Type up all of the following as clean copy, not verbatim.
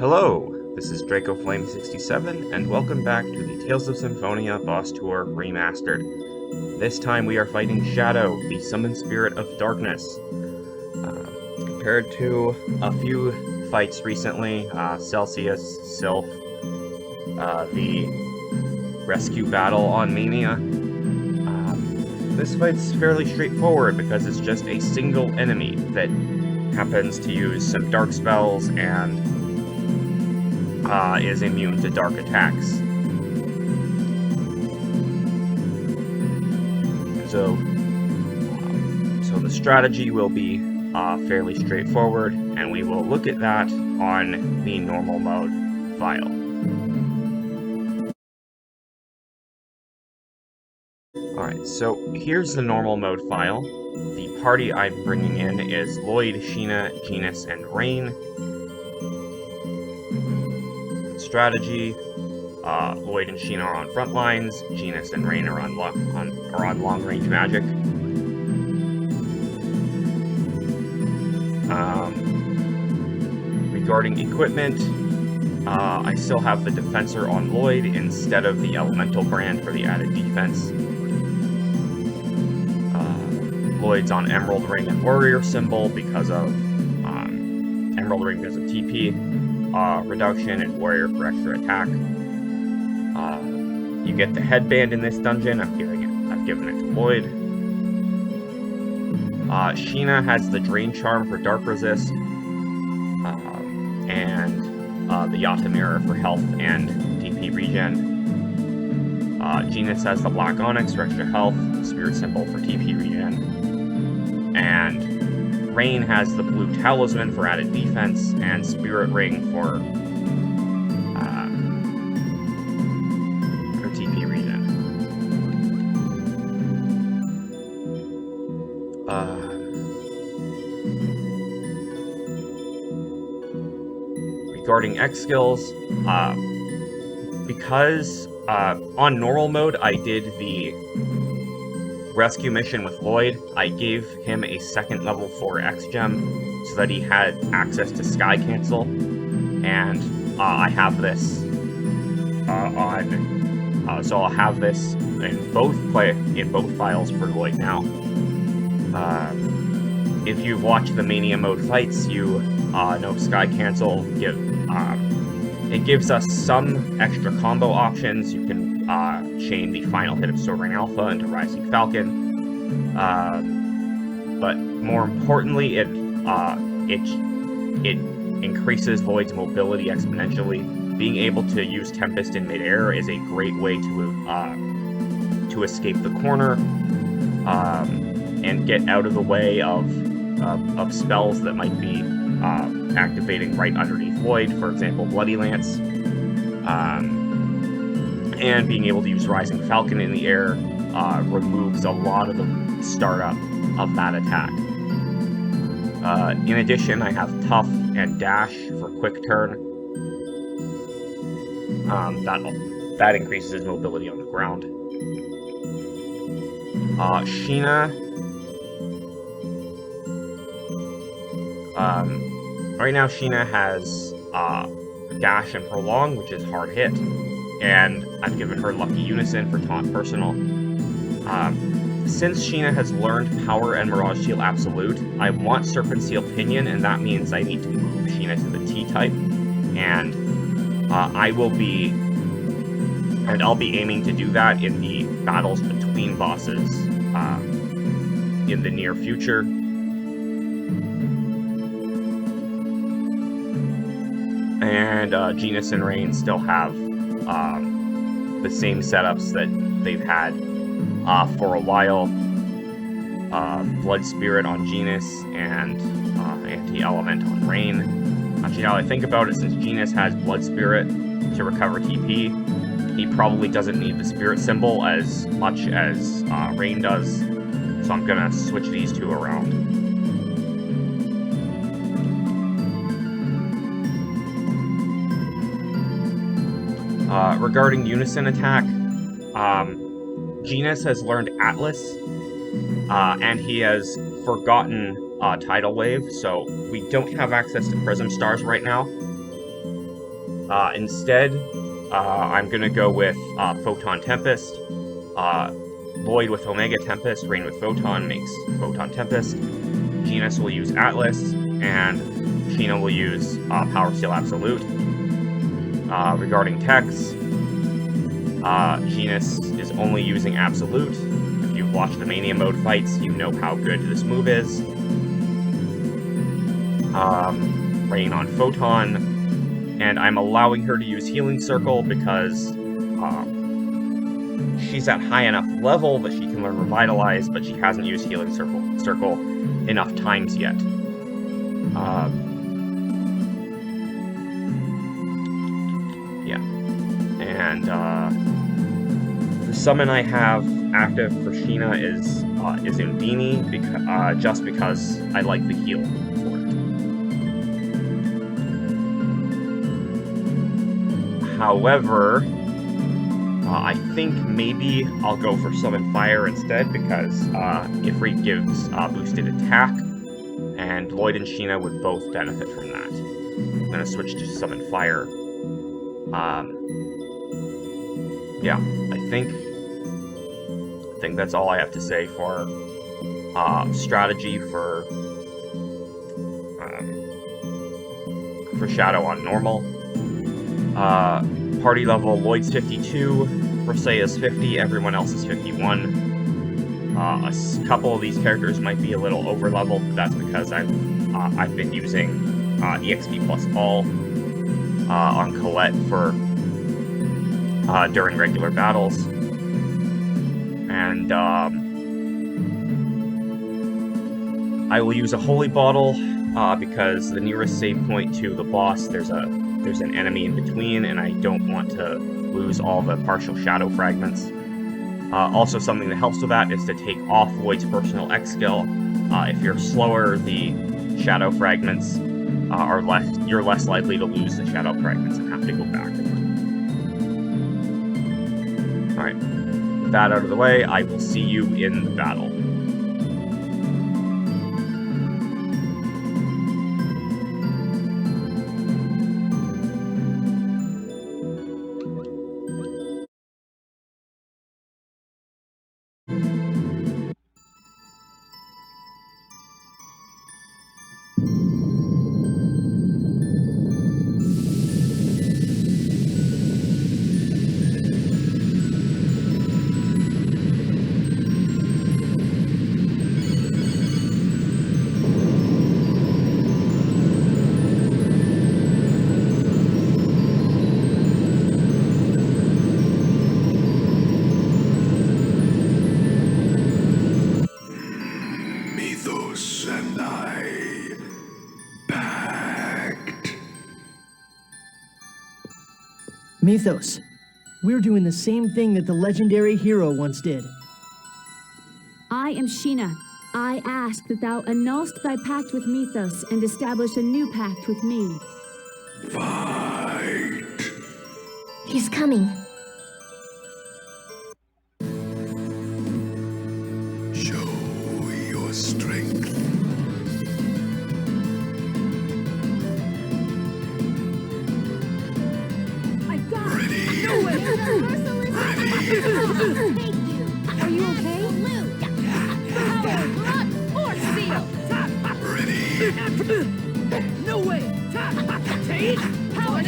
Hello, this is Draco Flame 67, and welcome back to the Tales of Symphonia Boss Tour Remastered. This time we are fighting Shadow, the summoned spirit of darkness. Compared to a few fights recently, Celsius, Sylph, the rescue battle on Mania, this fight's fairly straightforward because it's just a single enemy that happens to use some dark spells and is immune to dark attacks. So the strategy will be fairly straightforward, and we will look at that on the normal mode file. Alright, so here's the normal mode file. The party I'm bringing in is Lloyd, Sheena, Genus, and Rain. Strategy, Lloyd and Sheena are on front lines, Genus and Rain are on long-range magic. Regarding equipment, I still have the Defensor on Lloyd instead of the Elemental brand for the added defense. Lloyd's on Emerald Ring and Warrior Symbol because of Emerald Ring because of TP reduction and Warrior for extra attack. You get the headband in this dungeon. I've given it to Lloyd. Sheena has the Drain Charm for Dark Resist, and the Yata Mirror for health and DP regen. Genus has the Black Onyx for extra health, Spirit Symbol for TP regen, and Rain has the Blue Talisman for added defense, and Spirit Ring for TP regen. Regarding X skills, because on normal mode I did the rescue mission with Lloyd, I gave him a second level 4 X gem so that he had access to Sky Cancel, and I have this so I'll have this in both files for Lloyd now. If you've watched the Mania Mode fights, you know Sky Cancel it gives us some extra combo options. You can chain the final hit of Sovereign Alpha into Rising Falcon, but more importantly, it increases Lloyd's mobility exponentially. Being able to use Tempest in midair is a great way to escape the corner and get out of the way of spells that might be activating right underneath Lloyd, for example, Bloody Lance. And being able to use Rising Falcon in the air removes a lot of the startup of that attack. In addition, I have Tough and Dash for quick turn. That increases his mobility on the ground. Sheena. Right now, Sheena has Dash and Prolong, which is hard hit, and I've given her Lucky Unison for Taunt Personal. Since Sheena has learned Power and Mirage Seal Absolute, I want Serpent Seal Pinion, and that means I need to move Sheena to the T-type, and I'll be aiming to do that in the battles between bosses in the near future. And Genus and Rain still have the same setups that they've had for a while. Blood Spirit on Genus and Anti-Element on Rain. Actually, now I think about it, since Genus has Blood Spirit to recover TP, he probably doesn't need the Spirit Symbol as much as Rain does, so I'm gonna switch these two around. Regarding Unison attack, Genus has learned Atlas, and he has forgotten Tidal Wave, so we don't have access to Prism Stars right now. Instead, I'm going to go with Photon Tempest. Lloyd with Omega Tempest, Rain with Photon makes Photon Tempest. Genus will use Atlas, and Sheena will use Power Steel Absolute. Regarding techs, Genus is only using Absolute. If you've watched the Mania Mode fights, you know how good this move is. Rain on Photon, and I'm allowing her to use Healing Circle because she's at high enough level that she can learn Revitalize, but she hasn't used Healing Circle enough times yet. Yeah. And the summon I have active for Sheena is Undini, just because I like the heal for it. However, I think maybe I'll go for Summon Fire instead, because Ifrit gives boosted attack, and Lloyd and Sheena would both benefit from that. I'm gonna switch to Summon Fire. Yeah, I think that's all I have to say for strategy for Shadow on normal. Party level, Lloyd's 52, Rosé is 50, everyone else is 51. A couple of these characters might be a little over-leveled, but that's because I've been using EXP plus all on Colette for during regular battles. And I will use a Holy Bottle because the nearest save point to the boss, there's an enemy in between, and I don't want to lose all the partial shadow fragments. Also, something that helps with that is to take off Lloyd's personal X skill. If you're slower, the shadow fragments are less. You're less likely to lose the shadow fragments and have to go back to them. All right, with that out of the way, I will see you in the battle. Mythos, we're doing the same thing that the legendary hero once did. I am Sheena. I ask that thou annulst thy pact with Mythos and establish a new pact with me. Fight. He's coming. Show your strength. Are you okay? Ready. No way! Take power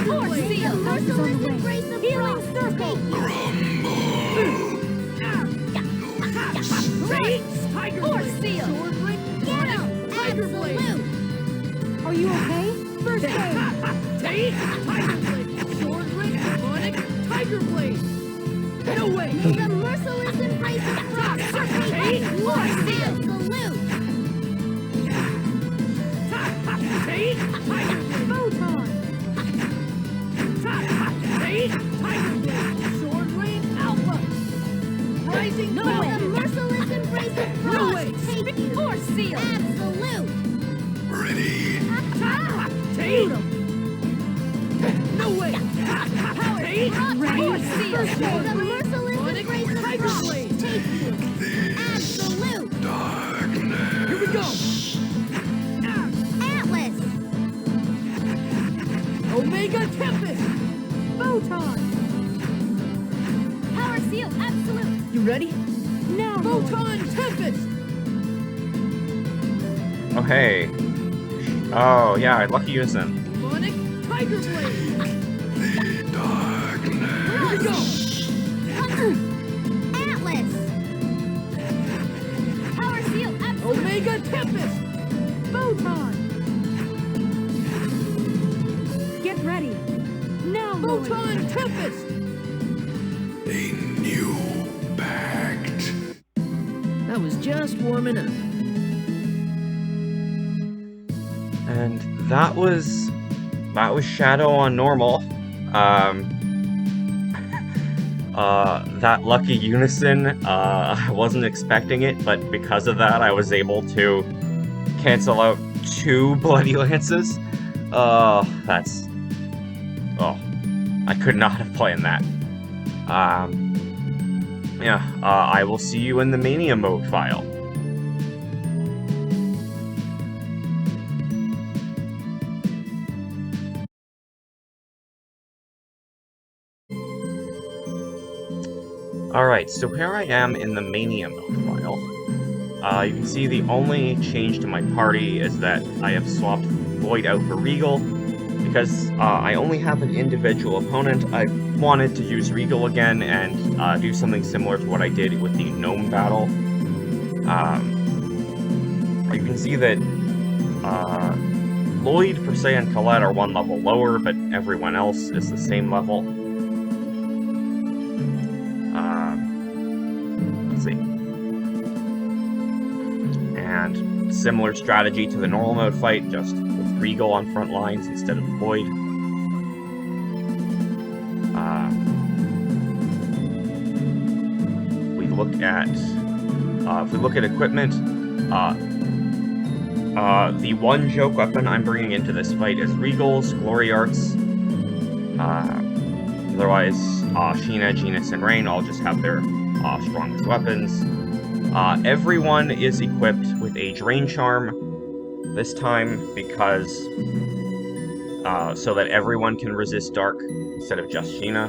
force seal. Merciless embrace of healing circle. Grumble. Force seal. Get him. Tiger blade. Are you okay? First aid. Take Tiger Blade! Sword Ring, Demonic, Tiger Blade! No way! The merciless embrace of frost. Take force seal. Salute. Take Tiger Blade! Photon. Take Tiger Blade! Sword Ring, Alpha! Rising No Power! way. The merciless embrace of frost. No way. Take you. Force seal. Absolute. Ready. Take! No way! Take force seal. The merciless embrace of Tiger frost. Blade! Take you. Absolute. Darkness. Here we go! Atlas. Omega Omega Tempest! Photon! Power Seal Absolute! You ready? Now, Photon Tempest! Oh, hey. Oh, yeah, Lucky Unison. Demonic Tiger Blade! The darkness. Here we go! Atlas! Power Seal Absolute! Omega Tempest! Photon! Get ready. Now, Lord. Photon Tempest! A new pact. I was just warming up. And that was Shadow on normal. That Lucky Unison, I wasn't expecting it, but because of that, I was able to cancel out 2 Bloody Lances. I could not have planned that. I will see you in the Mania Mode file. Alright, so here I am in the Mania Mode file. You can see the only change to my party is that I have swapped Void out for Regal. Because I only have an individual opponent, I wanted to use Regal again and do something similar to what I did with the Gnome battle. You can see that Lloyd, Per Se, and Colette are 1 level lower, but everyone else is the same level. Let's see. And similar strategy to the normal mode fight, just with Regal on front lines instead of Void. If we look at equipment, the one joke weapon I'm bringing into this fight is Regal's Glory Arts. Otherwise, Sheena, Genus, and Rain all just have their strongest weapons. Everyone is equipped with a Drain Charm this time because so that everyone can resist Dark instead of just Sheena.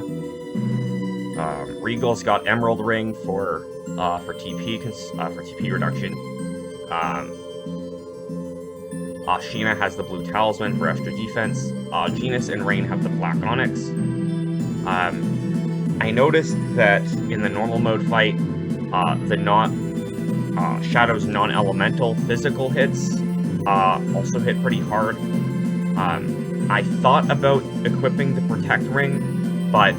Regal's got Emerald Ring for TP reduction. Sheena has the Blue Talisman for extra defense. Genus and Rain have the Black Onyx. I noticed that in the normal mode fight, Shadow's non-elemental physical hits also hit pretty hard. I thought about equipping the Protect Ring, but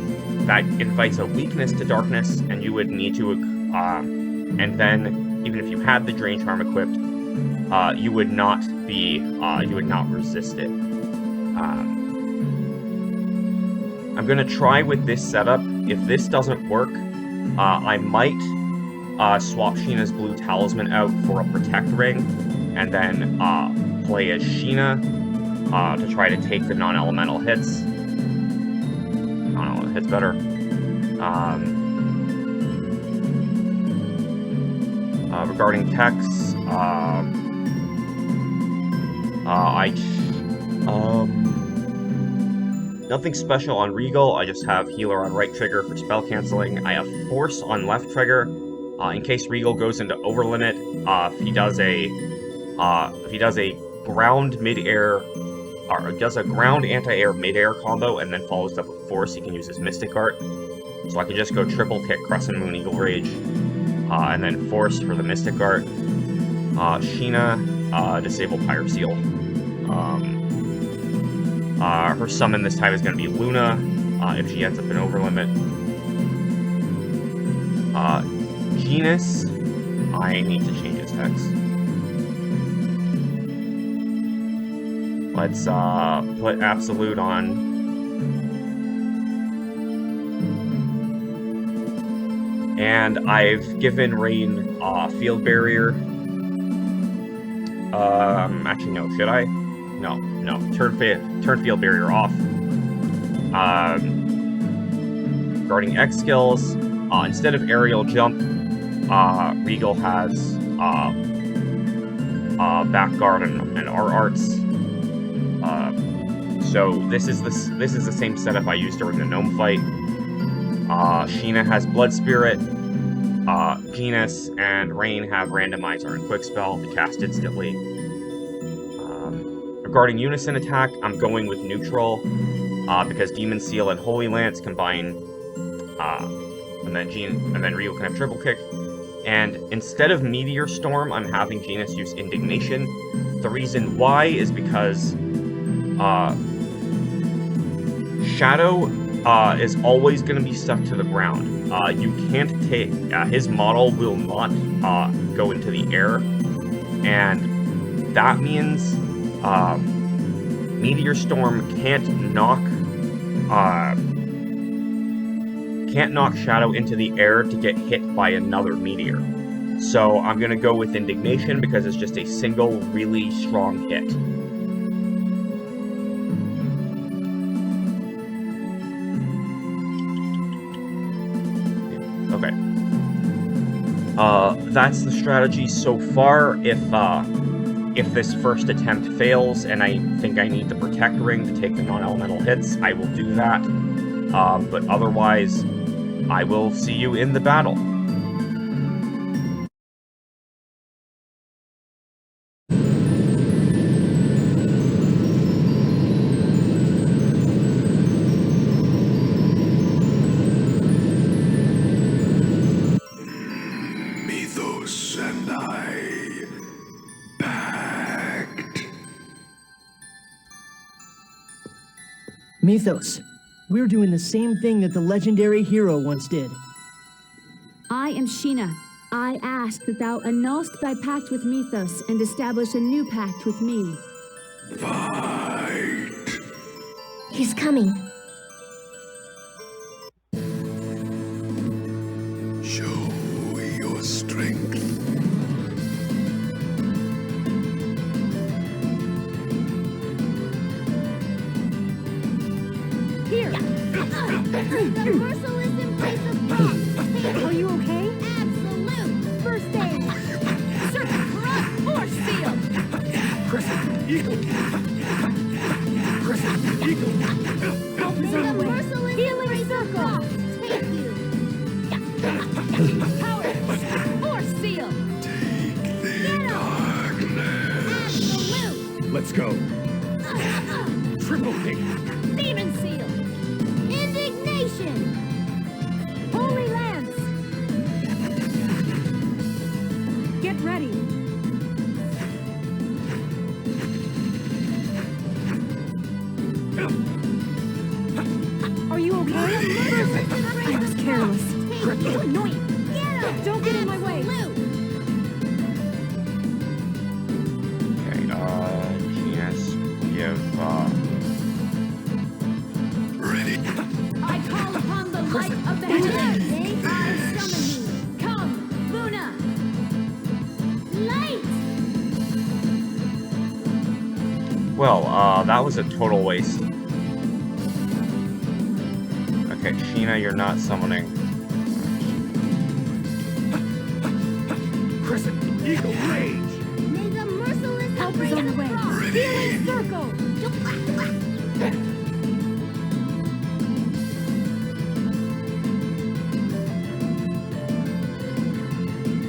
that invites a weakness to Darkness, and you would need to, and then, even if you had the Drain Charm equipped, you would not resist it. I'm gonna try with this setup. If this doesn't work, I might swap Sheena's Blue Talisman out for a Protect Ring, and then play as Sheena to try to take the non-elemental hits. I don't know what hits better. Regarding techs, nothing special on Regal. I just have Healer on right trigger for spell canceling. I have Force on left trigger, in case Regal goes into overlimit. If he does a ground mid-air, or does a ground anti-air mid-air combo and then follows up with Force, he can use his Mystic Art. So I can just go triple kick Crescent Moon Eagle Rage, and then Force for the Mystic Art. Sheena, disable Pyre Seal. Her summon this time is going to be Luna, if she ends up in overlimit. Genus, I need to change his text. Let's put Absolute on. And I've given Rain Field Barrier. Actually, no, should I? No. Turn Field Barrier off. Regarding X skills, instead of Aerial Jump, Regal has Back Guard and R Arts. So this is the same setup I used during the gnome fight. Sheena has Blood Spirit. Genus and Rain have Randomizer and Quick Spell to cast instantly. Regarding Unison attack, I'm going with neutral because Demon Seal and Holy Lance combine, and then Ryu can have triple kick. And instead of Meteor Storm, I'm having Genus use Indignation. The reason why is because Shadow is always going to be stuck to the ground. You can't take... his model will not go into the air, and that means Meteor Storm can't knock Shadow into the air to get hit by another meteor. So I'm going to go with Indignation because it's just a single really strong hit. Okay. That's the strategy so far. If this first attempt fails and I think I need the Protect Ring to take the non-elemental hits, I will do that. But otherwise, I will see you in the battle. Mythos and I pact. Mythos, we're doing the same thing that the legendary hero once did. I am Sheena. I ask that thou annulst thy pact with Mythos and establish a new pact with me. Fight. He's coming. Show your strength. Here. The merciless embrace of frost. Are you okay? Absolute. First aid. Serpent Corrupt. Force Seal. Crescent Eagle. Crescent Eagle. Help is May on the the way. merciless Healing embrace of circle. frost take you. Power. Force Seal. Take the Get 'em. darkness. Absolute. Let's go. Triple kick. Demon Seal. Indignation. Holy Lance! Get ready. Are you okay? I was careless. You annoying. Get 'em. Don't get in my way. Absolute. Okay, Genus, give, Ready. I call upon the light of the heavens. I summon you. Come, Luna. Light. well, that was a total waste. Okay, Sheena, you're not summoning. Crescent Eagle Rage. May the merciless Help is on the way. Healing circle.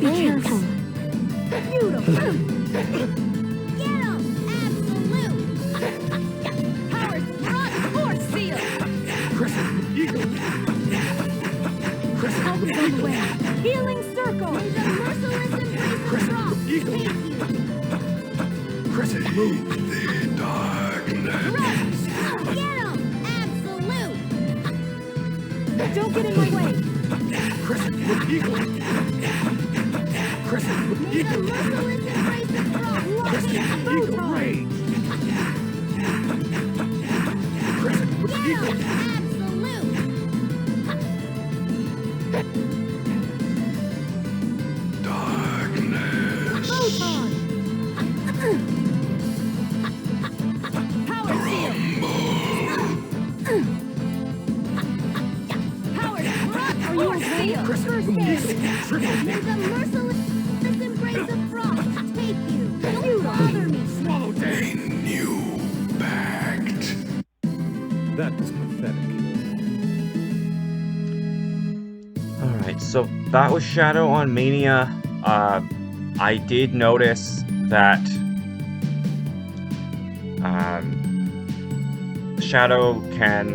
Be careful. Beautiful. Get 'em. Absolute. Power Thrust. Force Seal. Crescent Eagle. Crescent Help is on the way. Healing circle. May the merciless embrace of frost Eagle. take you. Crescent Move. The darkness. Rush. Get 'em. Absolute. Don't get in my way. Crescent Eagle. Crescent May the Eagle. merciless embrace of frost Crescent take you. Eagle Rage. Crescent Get 'em. Eagle. Absolute. Darkness. Photon. Power Seal. Power Thrust. Are you okay? Crescent First Eagle. aid. Triple May kick. the merciless embrace of frost take you. Don't bother me. Swallow A Day. new pact. So that was Shadow on Mania. I did notice that Shadow can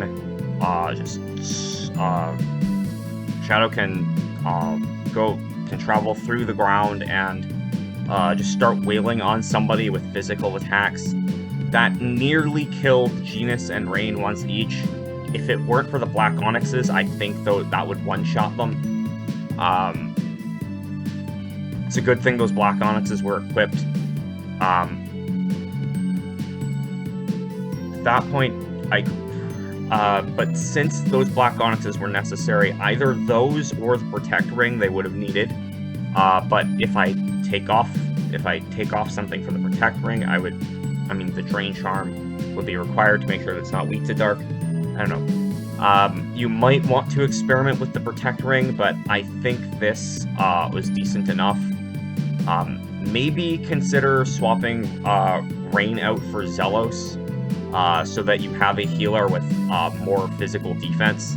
can travel through the ground and just start wailing on somebody with physical attacks. That nearly killed Genus and Rain once each. If it weren't for the Black Onyxes, I think though that would one-shot them. It's a good thing those Black Onyxes were equipped. At that point, but since those Black Onyxes were necessary, either those or the Protect Ring they would have needed. But if I take off something for the Protect Ring, the Drain Charm would be required to make sure that it's not weak to Dark. I don't know. You might want to experiment with the Protect Ring, but I think this was decent enough. Maybe consider swapping Rain out for Zelos, so that you have a healer with more physical defense.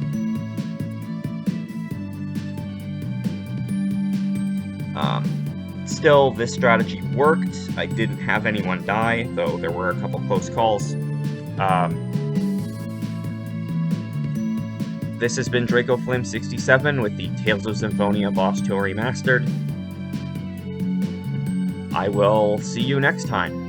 Still, this strategy worked. I didn't have anyone die, though there were a couple close calls. This has been Draco Flame 67 with the Tales of Symphonia Boss Tour Remastered. I will see you next time.